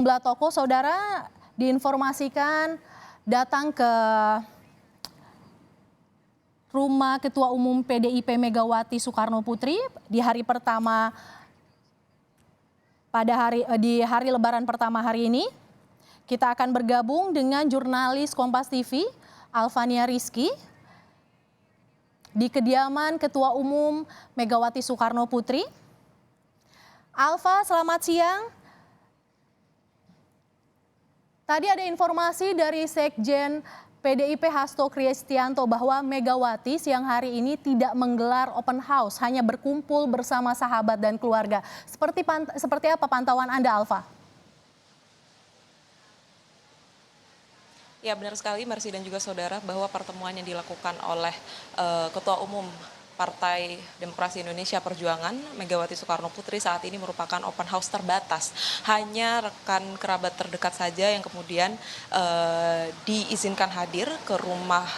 Jumlah tokoh saudara diinformasikan datang ke rumah Ketua Umum PDIP Megawati Soekarno Putri di hari pertama di hari Lebaran pertama hari ini. Kita akan bergabung dengan jurnalis Kompas TV Alfania Rizky di kediaman Ketua Umum Megawati Soekarno Putri. Alfa, selamat siang. Tadi ada informasi dari Sekjen PDIP Hasto Kristianto bahwa Megawati siang hari ini tidak menggelar open house, hanya berkumpul bersama sahabat dan keluarga. Seperti apa pantauan Anda, Alfa? Ya, benar sekali Mercy dan juga saudara bahwa pertemuan yang dilakukan oleh Ketua Umum Partai Demokrasi Indonesia Perjuangan Megawati Soekarno Putri saat ini merupakan open house terbatas. Hanya rekan kerabat terdekat saja yang kemudian diizinkan hadir ke rumah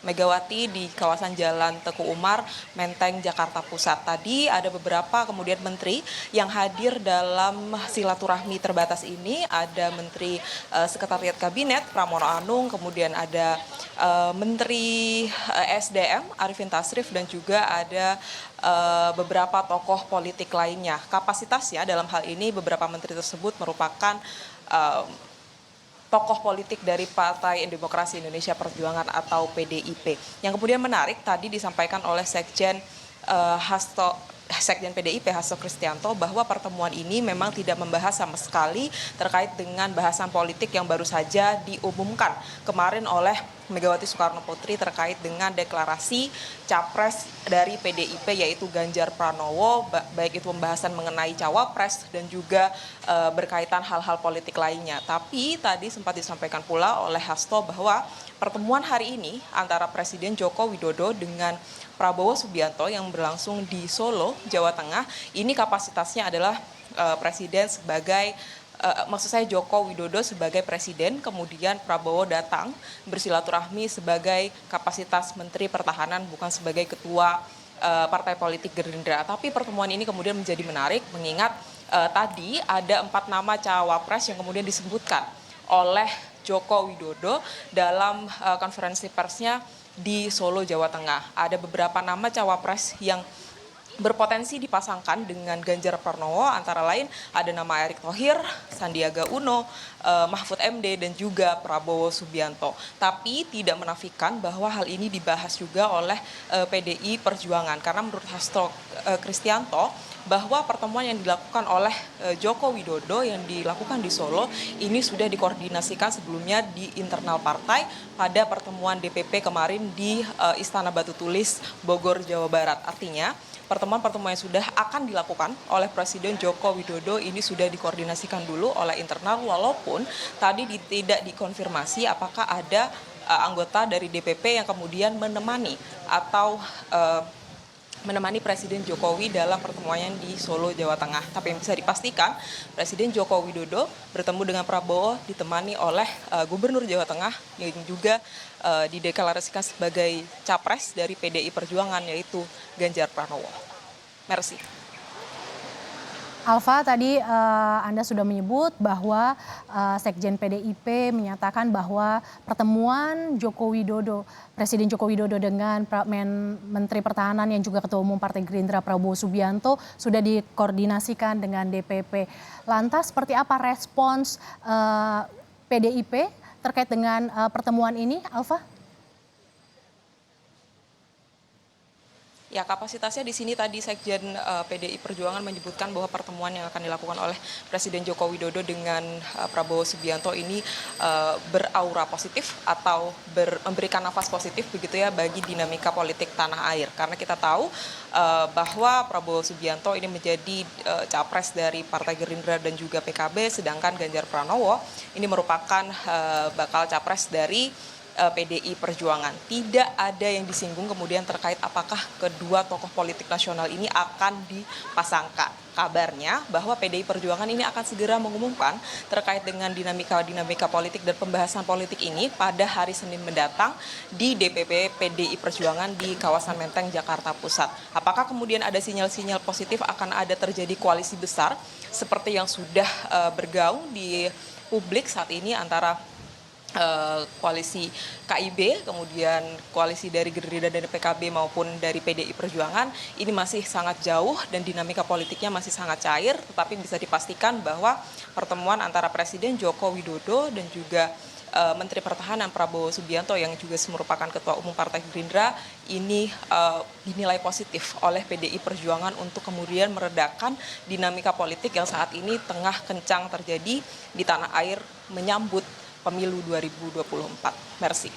Megawati di kawasan Jalan Teguh Umar, Menteng, Jakarta Pusat. Tadi ada beberapa kemudian menteri yang hadir dalam silaturahmi terbatas ini. Ada Menteri Sekretariat Kabinet Pramono Anung, kemudian ada Menteri SDM Arifin Tasrif, dan juga ada beberapa tokoh politik lainnya. Kapasitasnya dalam hal ini beberapa menteri tersebut merupakan tokoh politik dari Partai Demokrasi Indonesia Perjuangan atau PDIP. Yang kemudian menarik tadi disampaikan oleh Sekjen PDIP Hasto Kristianto bahwa pertemuan ini memang tidak membahas sama sekali terkait dengan bahasan politik yang baru saja diumumkan kemarin oleh Megawati Soekarno Putri terkait dengan deklarasi capres dari PDIP yaitu Ganjar Pranowo, baik itu pembahasan mengenai cawapres dan juga berkaitan hal-hal politik lainnya. Tapi tadi sempat disampaikan pula oleh Hasto bahwa pertemuan hari ini antara Presiden Joko Widodo dengan Prabowo Subianto yang berlangsung di Solo, Jawa Tengah, ini kapasitasnya adalah Presiden sebagai maksud saya Joko Widodo sebagai presiden, kemudian Prabowo datang bersilaturahmi sebagai kapasitas Menteri Pertahanan, bukan sebagai ketua partai politik Gerindra. Tapi pertemuan ini kemudian menjadi menarik mengingat tadi ada 4 nama cawapres yang kemudian disebutkan oleh Joko Widodo dalam konferensi persnya di Solo, Jawa Tengah. Ada beberapa nama cawapres yang berpotensi dipasangkan dengan Ganjar Pranowo, antara lain ada nama Erick Thohir, Sandiaga Uno, Mahfud MD, dan juga Prabowo Subianto. Tapi tidak menafikan bahwa hal ini dibahas juga oleh PDI Perjuangan, karena menurut Hasto Kristianto bahwa pertemuan yang dilakukan oleh Joko Widodo yang dilakukan di Solo ini sudah dikoordinasikan sebelumnya di internal partai pada pertemuan DPP kemarin di Istana Batu Tulis, Bogor, Jawa Barat. Artinya pertemuan-pertemuan yang sudah akan dilakukan oleh Presiden Joko Widodo ini sudah dikoordinasikan dulu oleh internal, walaupun tadi tidak dikonfirmasi apakah ada anggota dari DPP yang kemudian menemani atau menemani Presiden Jokowi dalam pertemuannya di Solo, Jawa Tengah. Tapi yang bisa dipastikan, Presiden Joko Widodo bertemu dengan Prabowo ditemani oleh Gubernur Jawa Tengah yang juga dideklarasikan sebagai capres dari PDI Perjuangan, yaitu Ganjar Pranowo. Merci. Alfa, tadi Anda sudah menyebut bahwa Sekjen PDIP menyatakan bahwa pertemuan Presiden Joko Widodo dengan Menteri Pertahanan yang juga Ketua Umum Partai Gerindra Prabowo Subianto sudah dikoordinasikan dengan DPP. Lantas seperti apa respons PDIP terkait dengan pertemuan ini, Alfa? Ya, kapasitasnya di sini tadi Sekjen PDI Perjuangan menyebutkan bahwa pertemuan yang akan dilakukan oleh Presiden Joko Widodo dengan Prabowo Subianto ini beraura positif atau memberikan nafas positif begitu ya bagi dinamika politik tanah air. Karena kita tahu bahwa Prabowo Subianto ini menjadi capres dari Partai Gerindra dan juga PKB, sedangkan Ganjar Pranowo ini merupakan bakal capres dari PDI Perjuangan. Tidak ada yang disinggung kemudian terkait apakah kedua tokoh politik nasional ini akan dipasangkan. Kabarnya bahwa PDI Perjuangan ini akan segera mengumumkan terkait dengan dinamika politik dan pembahasan politik ini pada hari Senin mendatang di DPP PDI Perjuangan di kawasan Menteng, Jakarta Pusat. Apakah kemudian ada sinyal-sinyal positif akan ada terjadi koalisi besar seperti yang sudah bergaung di publik saat ini antara koalisi KIB, kemudian koalisi dari Gerindra dan PKB maupun dari PDI Perjuangan, ini masih sangat jauh dan dinamika politiknya masih sangat cair, tetapi bisa dipastikan bahwa pertemuan antara Presiden Joko Widodo dan juga Menteri Pertahanan Prabowo Subianto yang juga merupakan Ketua Umum Partai Gerindra ini dinilai positif oleh PDI Perjuangan untuk kemudian meredakan dinamika politik yang saat ini tengah kencang terjadi di tanah air menyambut Pemilu 2024. Mercy.